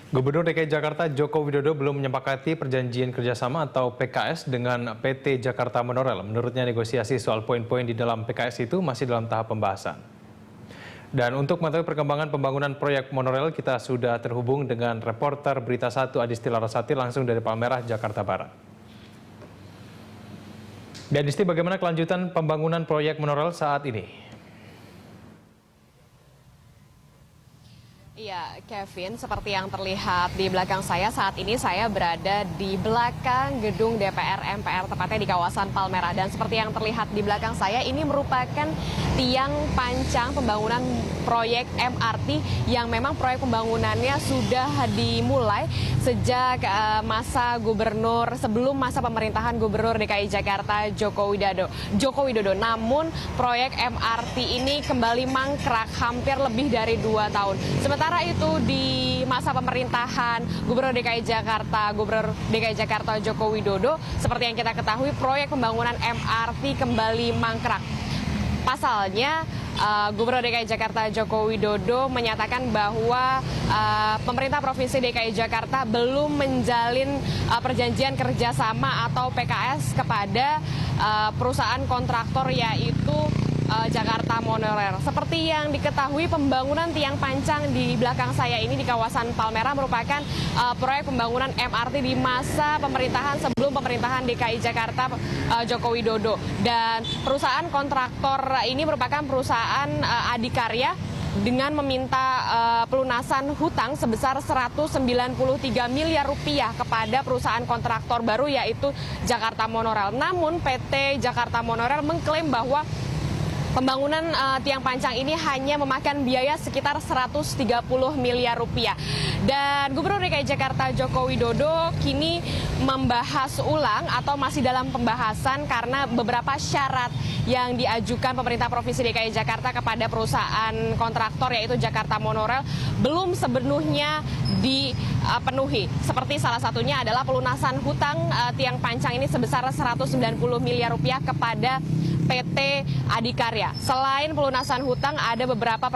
Gubernur DKI Jakarta Joko Widodo belum menyepakati perjanjian kerjasama atau PKS dengan PT Jakarta Monorail. Menurutnya negosiasi soal poin-poin di dalam PKS itu masih dalam tahap pembahasan. Dan untuk mengetahui perkembangan pembangunan proyek monorail, kita sudah terhubung dengan reporter Berita 1 Adisti Larasati langsung dari Palmerah, Jakarta Barat. Dan Adisti, bagaimana kelanjutan pembangunan proyek monorail saat ini? Iya, Kevin, seperti yang terlihat di belakang saya, saat ini saya berada di belakang gedung DPR MPR, tepatnya di kawasan Palmerah. Dan seperti yang terlihat di belakang saya, ini merupakan tiang pancang pembangunan proyek MRT yang memang proyek pembangunannya sudah dimulai sejak masa gubernur, sebelum masa pemerintahan Gubernur DKI Jakarta Joko Widodo. Namun proyek MRT ini kembali mangkrak hampir lebih dari 2 tahun. Sementara itu di masa pemerintahan Gubernur DKI Jakarta Joko Widodo, seperti yang kita ketahui, proyek pembangunan MRT kembali mangkrak. Pasalnya, Gubernur DKI Jakarta Joko Widodo menyatakan bahwa pemerintah Provinsi DKI Jakarta belum menjalin perjanjian kerjasama atau PKS kepada perusahaan kontraktor, yaitu Jakarta Monorail. Seperti yang diketahui, pembangunan tiang pancang di belakang saya ini di kawasan Palmerah merupakan proyek pembangunan MRT di masa pemerintahan sebelum pemerintahan DKI Jakarta Joko Widodo. Dan perusahaan kontraktor ini merupakan perusahaan adikarya dengan meminta pelunasan hutang sebesar 193 miliar rupiah kepada perusahaan kontraktor baru, yaitu Jakarta Monorail. Namun PT Jakarta Monorail mengklaim bahwa pembangunan tiang pancang ini hanya memakan biaya sekitar 130 miliar rupiah. Dan Gubernur DKI Jakarta Joko Widodo kini membahas ulang atau masih dalam pembahasan karena beberapa syarat yang diajukan pemerintah Provinsi DKI Jakarta kepada perusahaan kontraktor, yaitu Jakarta Monorail, belum sepenuhnya dipenuhi. Seperti salah satunya adalah pelunasan hutang tiang pancang ini sebesar 190 miliar rupiah kepada PT Adikarya. Selain pelunasan hutang, ada beberapa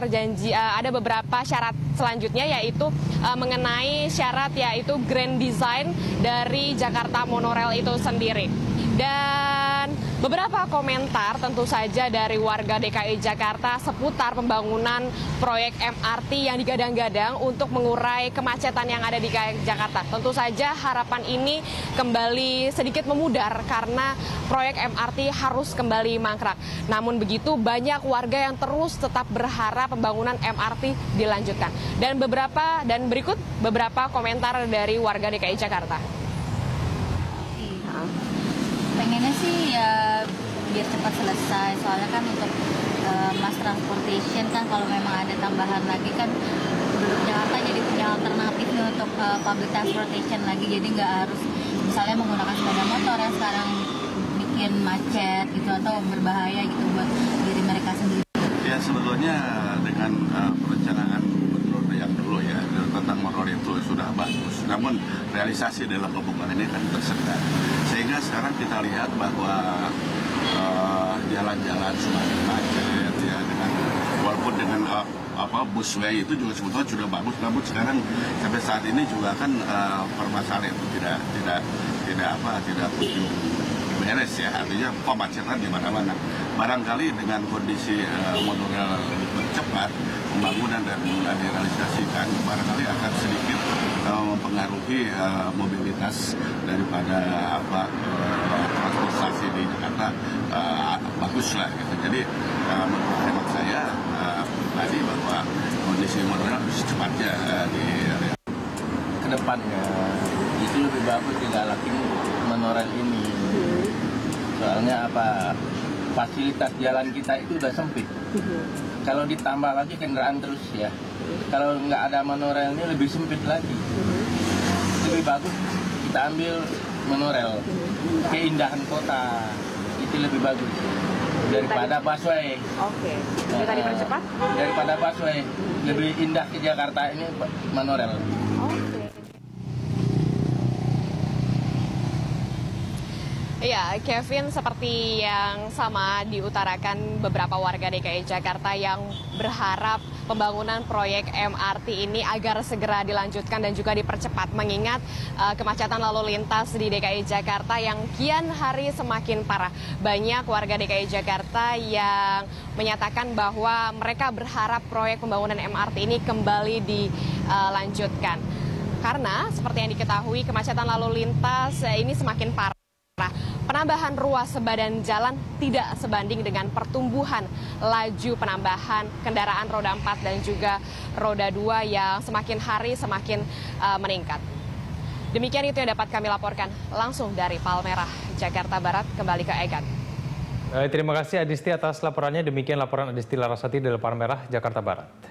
syarat selanjutnya, yaitu mengenai syarat yaitu grand design dari Jakarta Monorail itu sendiri. Dan beberapa komentar tentu saja dari warga DKI Jakarta seputar pembangunan proyek MRT yang digadang-gadang untuk mengurai kemacetan yang ada di DKI Jakarta. Tentu saja harapan ini kembali sedikit memudar karena proyek MRT harus kembali mangkrak. Namun begitu, banyak warga yang terus tetap berharap pembangunan MRT dilanjutkan. Dan berikut beberapa komentar dari warga DKI Jakarta. Pengennya sih ya biar cepat selesai, soalnya kan untuk mass transportation kan kalau memang ada tambahan lagi kan Jakarta jadi punya alternatif nih untuk public transportation lagi, jadi nggak harus misalnya menggunakan sepeda motor yang sekarang bikin macet gitu atau berbahaya gitu buat diri mereka sendiri. Ya sebetulnya dengan perencanaan gubernur yang dulu ya tentang monorail itu sudah bagus, namun realisasi dalam pembangunan ini kan tersendat. Sehingga sekarang kita lihat bahwa jalan-jalan semakin macet ya, walaupun dengan busway itu juga sebetulnya sudah bagus, namun sekarang sampai saat ini juga kan permasalahan itu tidak kunjung beres ya, artinya pemacetan di mana-mana. Barangkali dengan kondisi monorail cepat pembangunan dan mulai direalisasikan, barangkali akan sedikit mempengaruhi mobilitas daripada transportasi di Jakarta bagus lah gitu. Jadi menurut hemat saya tadi bahwa kondisi monorail secepatnya ke depannya itu lebih bagus digalakin monorail ini. Soalnya fasilitas jalan kita itu udah sempit. Kalau ditambah lagi kendaraan terus ya. Kalau nggak ada monorail ini lebih sempit lagi. Lebih bagus kita ambil monorail. Keindahan kota itu lebih bagus daripada busway. Oke. Kita dipercepat? Daripada busway, lebih indah ke Jakarta ini monorail. Oke. Iya, Kevin, seperti yang sama diutarakan beberapa warga DKI Jakarta yang berharap pembangunan proyek MRT ini agar segera dilanjutkan dan juga dipercepat, mengingat kemacetan lalu lintas di DKI Jakarta yang kian hari semakin parah. Banyak warga DKI Jakarta yang menyatakan bahwa mereka berharap proyek pembangunan MRT ini kembali dilanjutkan. Karena seperti yang diketahui kemacetan lalu lintas ini semakin parah. Penambahan ruas badan jalan tidak sebanding dengan pertumbuhan laju penambahan kendaraan roda 4 dan juga roda 2 yang semakin hari semakin meningkat. Demikian itu yang dapat kami laporkan langsung dari Palmerah, Jakarta Barat. Kembali ke Egan. Terima kasih Adisti atas laporannya. Demikian laporan Adisti Larasati dari Palmerah, Jakarta Barat.